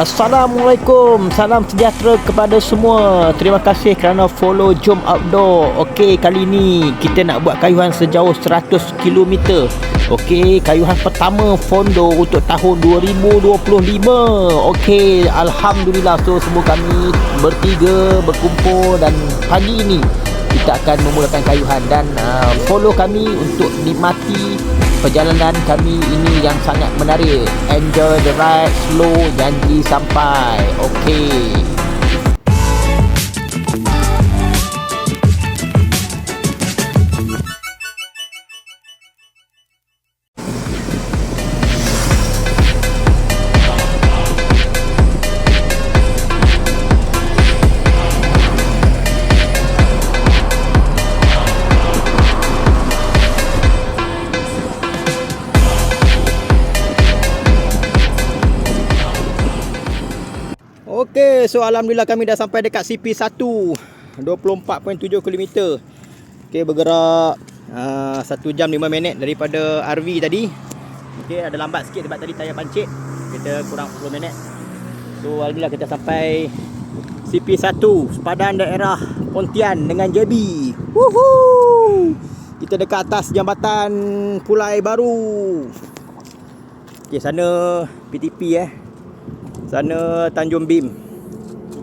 Assalamualaikum, salam sejahtera kepada semua. Terima kasih kerana follow Jom Outdoor. Okey, kali ni kita nak buat kayuhan sejauh 100 km. Okey, kayuhan pertama Fondo untuk tahun 2025. Okey, alhamdulillah. So semua kami bertiga berkumpul dan pagi ini kita akan memulakan kayuhan dan follow kami untuk nikmati perjalanan kami ini yang sangat menarik. Enjoy the ride, slow, janji sampai. Okey. Okey, so alhamdulillah kami dah sampai dekat CP1 24.7 km. Okey, bergerak 1 jam 5 minit daripada RV tadi. Okey, ada lambat sikit sebab tadi tayar pancit. Kita kurang 10 minit. So alhamdulillah kita sampai CP1, sepadan daerah Pontian dengan JB. Woohoo! Kita dekat atas jambatan Pulai Baru. Okey, sana PTP sana Tanjung Bim.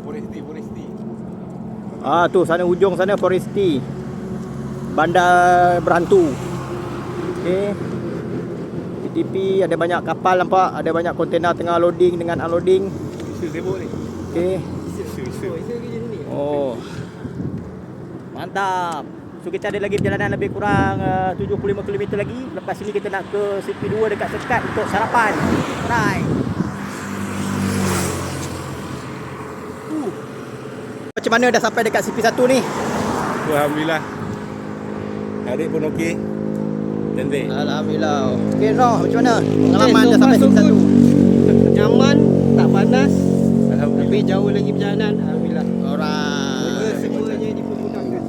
Foresti. Tu sana hujung sana Foresti. Bandar Berhantu. Okey. PTP ada banyak kapal nampak, ada banyak kontena tengah loading dengan unloading. Isu sibuk ni. Okey. Isu kerja ni. Oh. Mantap. So kita ada lagi perjalanan lebih kurang 75 km lagi. Lepas ini kita nak ke CP2 dekat Sekat untuk sarapan. Alright. Macam mana dah sampai dekat CP1 ni? Alhamdulillah. Hari pun okey. Cantik. Alhamdulillah. Okey Noh, macam mana? Pengalaman dah sampai CP1. Nyaman, tak panas. Alhamdulillah. Tapi jauh lagi perjalanan. Alhamdulillah. Alright. Semuanya dipermudahkan.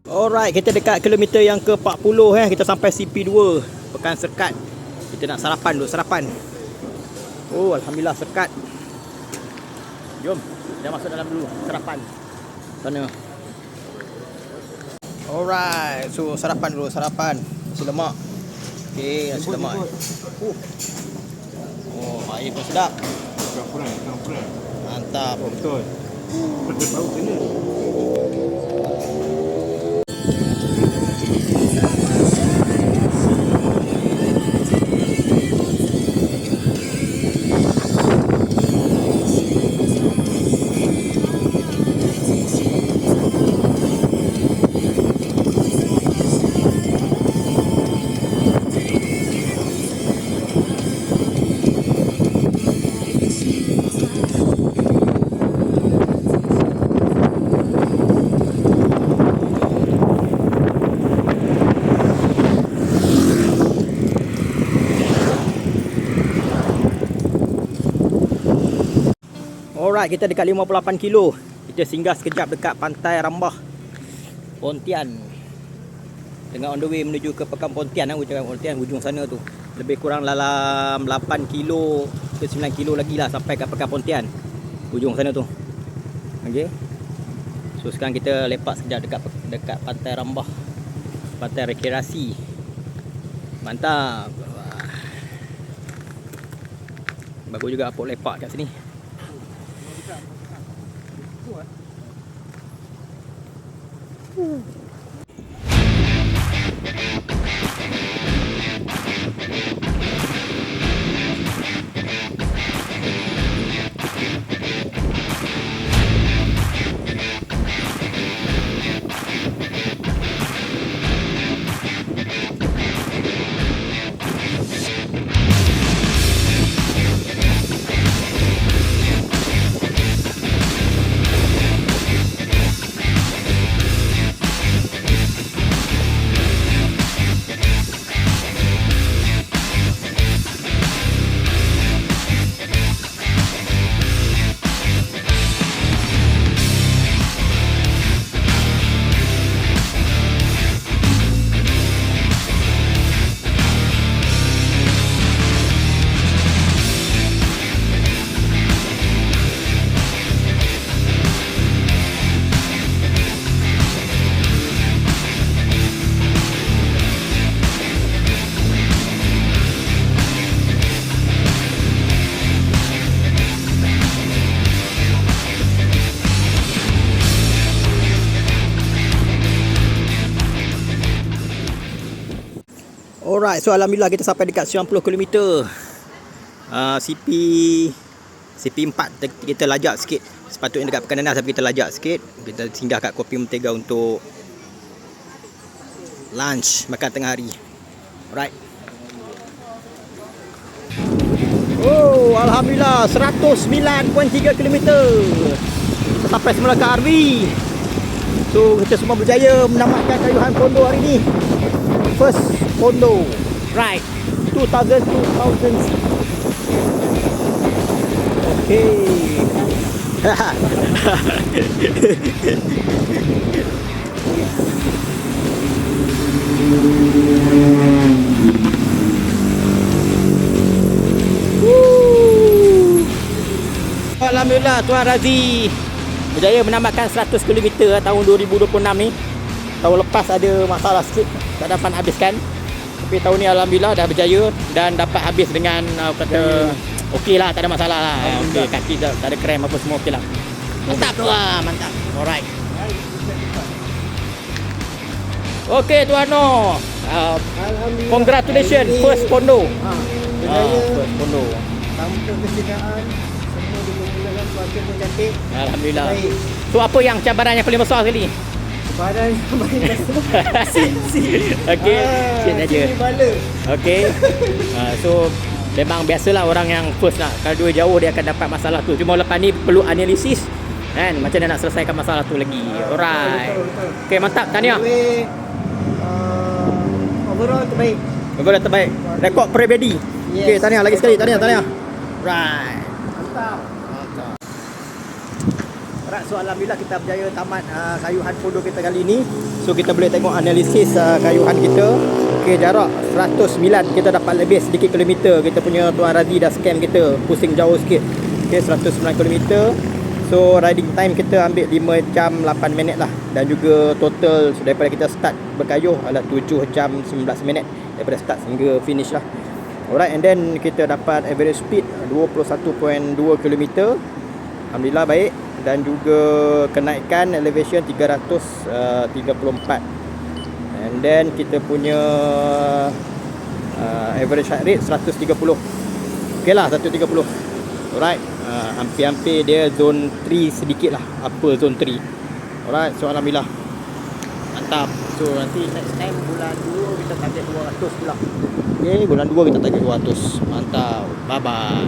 Alright, kita dekat kilometer yang ke-40 kita sampai CP2 Pekan Sekat. Kita nak sarapan dulu, sarapan. Oh, alhamdulillah Sekat. Jom, kita masuk dalam dulu sarapan. Sana. Alright, so sarapan dulu, sarapan. Nasi lemak. Okey, nasi lemak. Oh, air pun sedap. Kurang. Mantap. Betul. Bau kena. Alright, kita dekat 58 kilo. Kita singgah sekejap dekat Pantai Rambah, Pontian. Tengah on the way menuju ke Pekan Pontian, ujung sana tu. Lebih kurang dalam 8 kilo ke 9 kilo lagi lah sampai ke Pekan Pontian. Ujung sana tu. Okey. So sekarang kita lepak sekejap dekat Pantai Rambah. Pantai rekreasi. Mantap. Bagus juga apok lepak kat sini. Alright, so alhamdulillah kita sampai dekat 90 km. CP4 kita lajak sikit. Sepatutnya dekat Pekan Nanas tapi kita lajak sikit. Kita singgah kat Kopi Mentega untuk lunch, makan tengah hari. Alright. Oh, alhamdulillah 109.3 km. Kita sampai semula ke RV. So kita semua berjaya menamatkan kayuhan Pondo hari ni. First Pondo, right, 2000. Okay. Alhamdulillah Tuan Razi berjaya menamatkan 100 km tahun 2026 ni. Tahun lepas ada masalah sikit, tak dapat habiskan. Tapi tahun ni alhamdulillah dah berjaya dan dapat habis dengan kata okey lah, tak ada masalah lah. Okey, kaki tak ada krem apa semua okey lah. Mantap tu lah, mantap. Alright. Okey Tuan Noh. Alhamdulillah. Congratulations first Pondo. Berjaya. First Pondo. Tanpa kesediaan, semua dipermudahkan, cuaca pun cantik. Alhamdulillah. Baik. So apa yang cabaran yang paling besar sekali? Badan paling besar. Sin. Okey, sit aja. Sini bala. Okey. So memang biasalah orang yang first nak, kalau dua jauh dia akan dapat masalah tu. Cuma lepas ni perlu analisis kan, macam mana nak selesaikan masalah tu lagi. Alright. Betul. Okey, mantap. Tahniah. Anyway, overall terbaik. Bagus, terbaik. Rekod peribadi. Yes. Okey, tahniah lagi sekali. Tahniah. Right. Mantap. Alright, so alhamdulillah kita berjaya tamat kayuhan Pondo kita kali ni. So kita boleh tengok analisis kayuhan kita. Okey, jarak 109 kita dapat lebih sedikit kilometer. Kita punya Tuan Razi dah scam kita, pusing jauh sikit. Okey, 109 km. So riding time kita ambil 5 jam 8 minit lah. Dan juga total daripada kita start berkayuh adalah 7 jam 19 minit daripada start hingga finish lah. Alright, and then kita dapat average speed 21.2 km. Alhamdulillah baik. Dan juga kenaikan elevation 334. And then kita punya average heart rate 130. Okey lah, 130. Alright, hampir-hampir dia zone 3 sedikit lah, upper zone 3. Alright, so alhamdulillah mantap. So nanti next time bulan 2 kita target 200 pula. Okay, bulan 2 kita target 200. Mantap, bye bye.